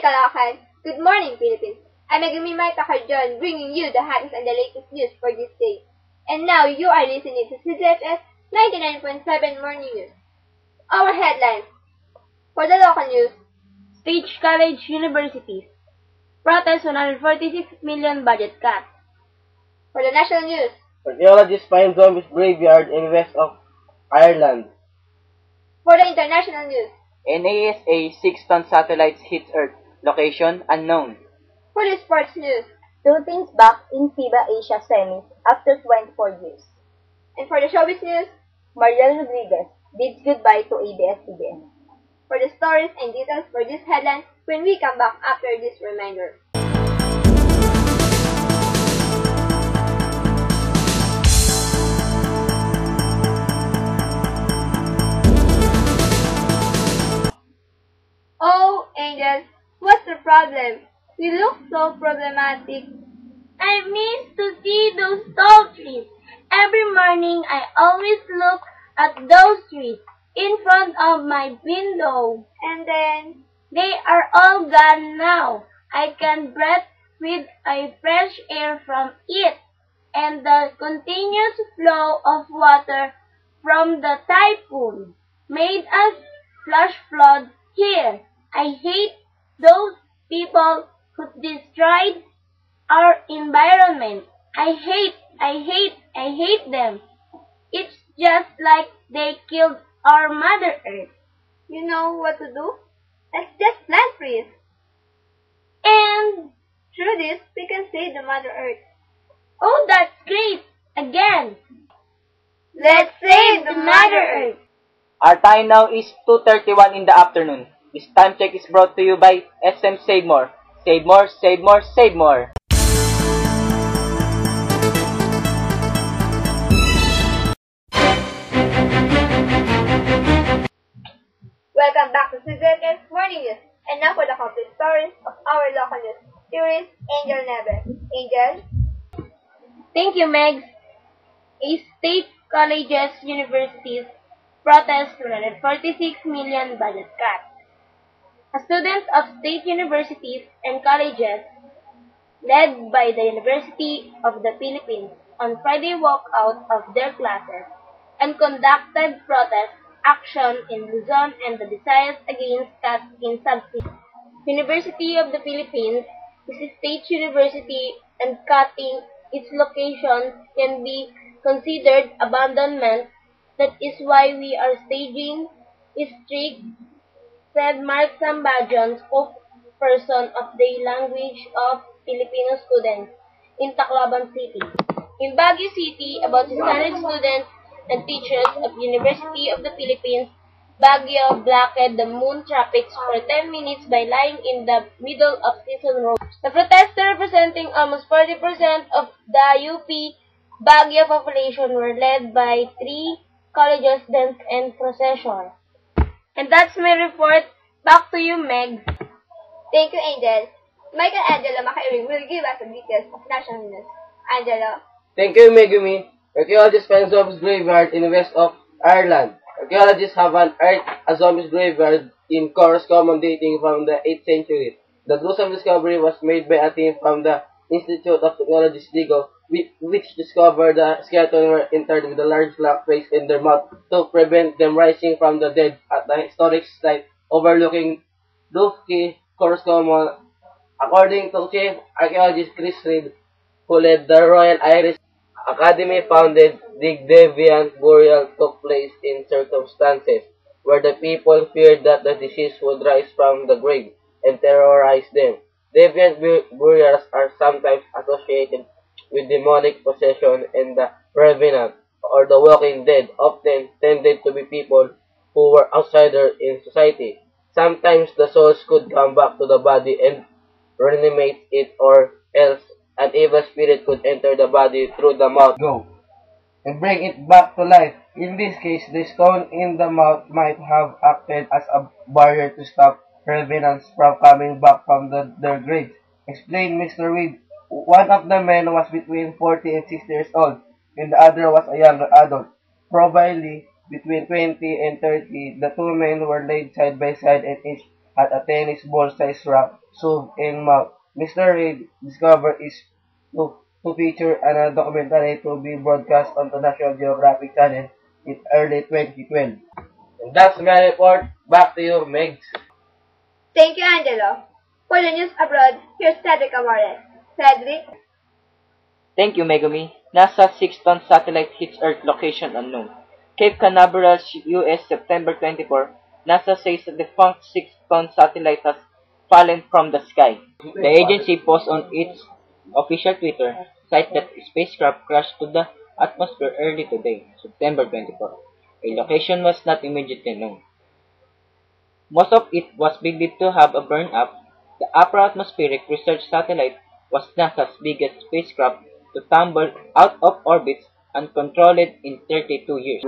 morning, Caloocan. Good morning, Philippines. I'm Megumi Takarjon, bringing you the hottest and the latest news for this day. And now you are listening to CZFS 99.7 Morning News. Our headlines. For the local news, State College Universities protest 146 million budget cut. For the national news, archaeologists find zombies graveyard in west of Ireland. For the international news, NASA 6-ton satellites hits Earth. Location unknown. For the sports news, Two teams back in FIBA Asia semis after 24 years. And for the showbiz news, Mariel Rodriguez bids goodbye to ABS-CBN. For the stories and details for this headline when we come back after this reminder. Oh, Angel, what's the problem? You look so problematic. I miss to see those tall trees. Every morning I always look at those trees in front of my window. And then, They are all gone now. I can breathe with a fresh air from it, and the continuous flow of water from the typhoon made us flash flood here. I hate those people who destroyed our environment. I hate them. It's just like they killed our Mother Earth. you know what to do? Let's just plant trees. And, Through this, we can save the Mother Earth. oh, that's great! Again, Let's save the Mother Earth! Our time now is 2:31 in the afternoon. This time check is brought to you by SM Save More. Save more, save more, save more. Welcome back to CZFS Morning News. And now for the complete stories of our local news. Here is Angel Neves. Angel? thank you, Megs. A state colleges, universities protest 146 million budget cut. Students of state universities and colleges, led by the University of the Philippines, on Friday walked out of their classes and conducted protest action in Luzon and the Visayas against cuts in subsidies. University of the Philippines is a state university, and cutting its location can be considered abandonment. That is why we are staging a strike, said Mark Sambajon, spokesperson of the Language of Filipino Students in Tacloban City. In Baguio City, about 600 students and teachers of University of the Philippines, Baguio blocked the Moon traffic for 10 minutes by lying in the middle of Season Road. The protesters, representing almost 40% of the UP Baguio population, were led by 3 colleges, dance, and procession. And that's my report. Back to you, Meg. Thank you, Angel. Michael Angelo Makairing will give us the details of national news. Angelo? Thank you, Megumi. Archaeologists find zombies graveyard in west of Ireland. Archaeologists have unearthed a zombies graveyard in Corus Common dating from the 8th century. The gruesome discovery was made by a team from the Institute of Technology Sligo, which discovered the skeleton were interred with a large black face in their mouth to prevent them rising from the dead at the historic site overlooking Dufki, Corus Common. According to Chief Archaeologist Chris Reed, who led the Royal Irish Academy, founded the deviant burial took place in circumstances where the people feared that the deceased would rise from the grave and terrorize them. Deviant burials are sometimes associated with demonic possession, and the revenant, or the walking dead, often tended to be people who were outsiders in society. Sometimes the souls could come back to the body and reanimate it, or else an evil spirit could enter the body through the mouth and bring it back to life. In this case, the stone in the mouth might have acted as a barrier to stop revenants from coming back from their graves. Explained Mr. Reed. One of the men was between 40 and 60 years old, and the other was a younger adult, probably between 20 and 30. The two men were laid side by side, and each had a tennis ball-sized rock Sub, and Map. Mr. Reed discovered is to feature a documentary to be broadcast on the National Geographic Channel in early 2012. And that's my report. Back to you, Megs. Thank you, Angelo. For the news abroad, here's Cedric Amores. Cedric? Thank you, Megumi. NASA 6-ton satellite hits Earth location unknown. Cape Canaveral, US, September 24. NASA says a defunct 6-ton satellite has fallen from the sky. The agency posts on its official Twitter site that a spacecraft crashed to the atmosphere early today, September 24. A location was not immediately known. Most of it was believed to have a burn-up. The upper atmospheric research satellite was NASA's biggest spacecraft to tumble out of orbit uncontrolled in 32 years.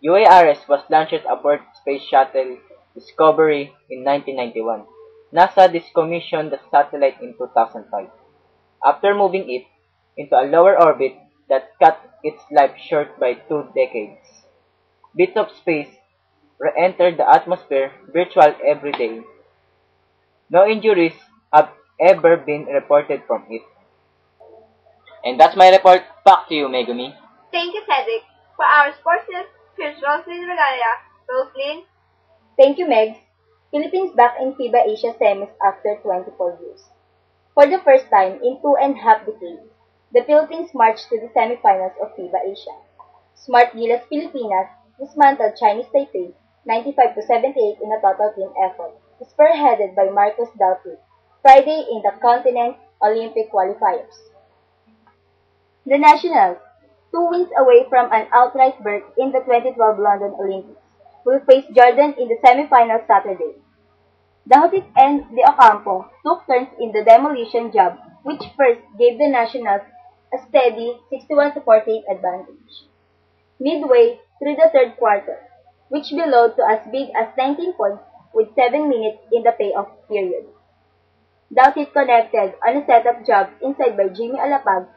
UARS was launched aboard Space Shuttle Discovery in 1991. NASA decommissioned the satellite in 2005. After moving it into a lower orbit that cut its life short by 2 decades. Bits of space re-entered the atmosphere virtual every day. No injuries have ever been reported from it. And that's my report. Back to you, Megumi. Thank you, Cedric. For our sports news, here's Roslyn Regalia. Roslyn? Thank you, Megs. Philippines back in FIBA Asia semis after 24 years. For the first time in 2.5 decades, the Philippines marched to the semifinals of FIBA Asia. Smart Gilas Pilipinas dismantled Chinese Taipei 95-78 in a total team effort, spearheaded by Marcos Dalpi, Friday in the Continent Olympic qualifiers. The Nationals, 2 wins away from an outright berth in the 2012 London Olympics, will face Jordan in the semifinals Saturday. Dahotit and De Ocampo took turns in the demolition job, which first gave the Nationals a steady 61-48 advantage. Midway through the third quarter, which bellowed to as big as 19 points with 7 minutes in the payoff period. Dahotit connected on a setup job inside by Jimmy Alapag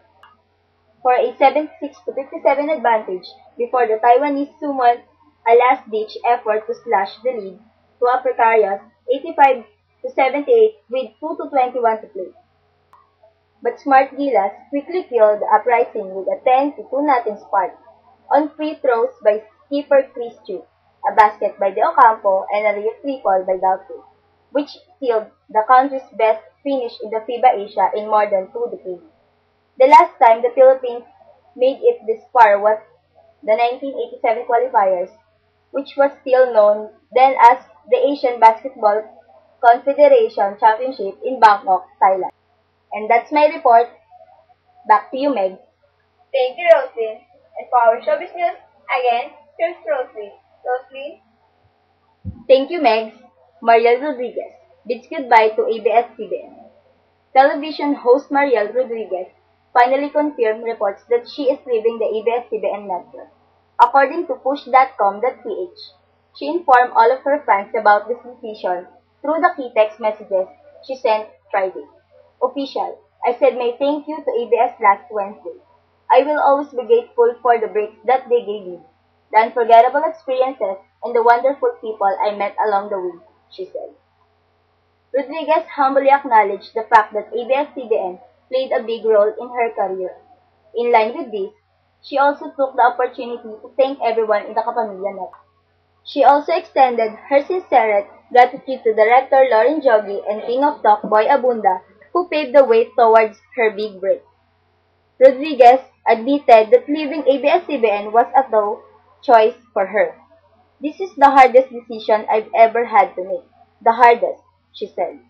for a 76-57 advantage before the Taiwanese summoned a last-ditch effort to slash the lead to a precarious 85-78 with 2:21 to play. But Smart Gilas quickly killed the uprising with a 10-2 spark on free throws by skipper Chris Chu, a basket by De Ocampo, and a triple by Dalpi, which sealed the country's best finish in the FIBA Asia in more than 2 decades. The last time the Philippines made it this far was the 1987 qualifiers, which was still known then as the Asian Basketball Confederation Championship in Bangkok, Thailand. And that's my report. Back to you, Meg. Thank you, Roslyn. And for our showbiz news, again, here's Roslyn. Roslyn? Thank you, Megs. Mariel Rodriguez bids goodbye to ABS-CBN. Television host Mariel Rodriguez finally confirmed reports that she is leaving the ABS-CBN network. According to push.com.ph, she informed all of her fans about this decision through the key text messages she sent Friday. Official, I said my thank you to ABS last Wednesday. I will always be grateful for the breaks that they gave me, the unforgettable experiences, and the wonderful people I met along the way, she said. Rodriguez humbly acknowledged the fact that ABS-CBN played a big role in her career. In line with this, she also took the opportunity to thank everyone in the Kapamilya Network. She also extended her sincere gratitude to Director Lauren Jogi and King of Talk Boy Abunda, who paved the way towards her big break. Rodriguez admitted that leaving ABS-CBN was a tough choice for her. This is the hardest decision I've ever had to make. The hardest, she said.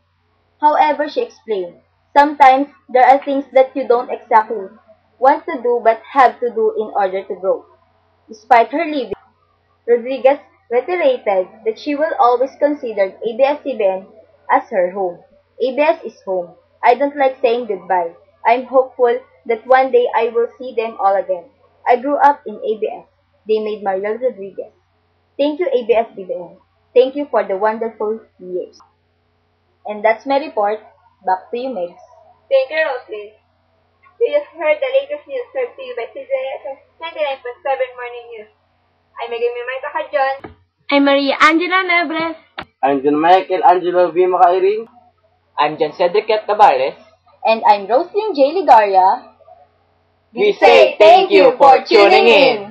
However, she explained, sometimes there are things that you don't exactly want to do but have to do in order to grow. Despite her leaving, Rodriguez reiterated that she will always consider ABS-CBN as her home. ABS is home. I don't like saying goodbye. I'm hopeful that one day I will see them all again. I grew up in ABS. They made Mariel Rodriguez. Thank you, ABS-CBN. Thank you for the wonderful years. And that's my report. Back to you, Megs. Thank you, Roslyn. We just heard the latest news served to you by CJSS 99.7 Morning News. I'm Megumi Maita Kajon. I'm Maria Angela Nebres. I'm John Michael Angelo V. Makairing. I'm John Cedric Tavares. And I'm Roslyn J. Ligaria. We say thank you for tuning in.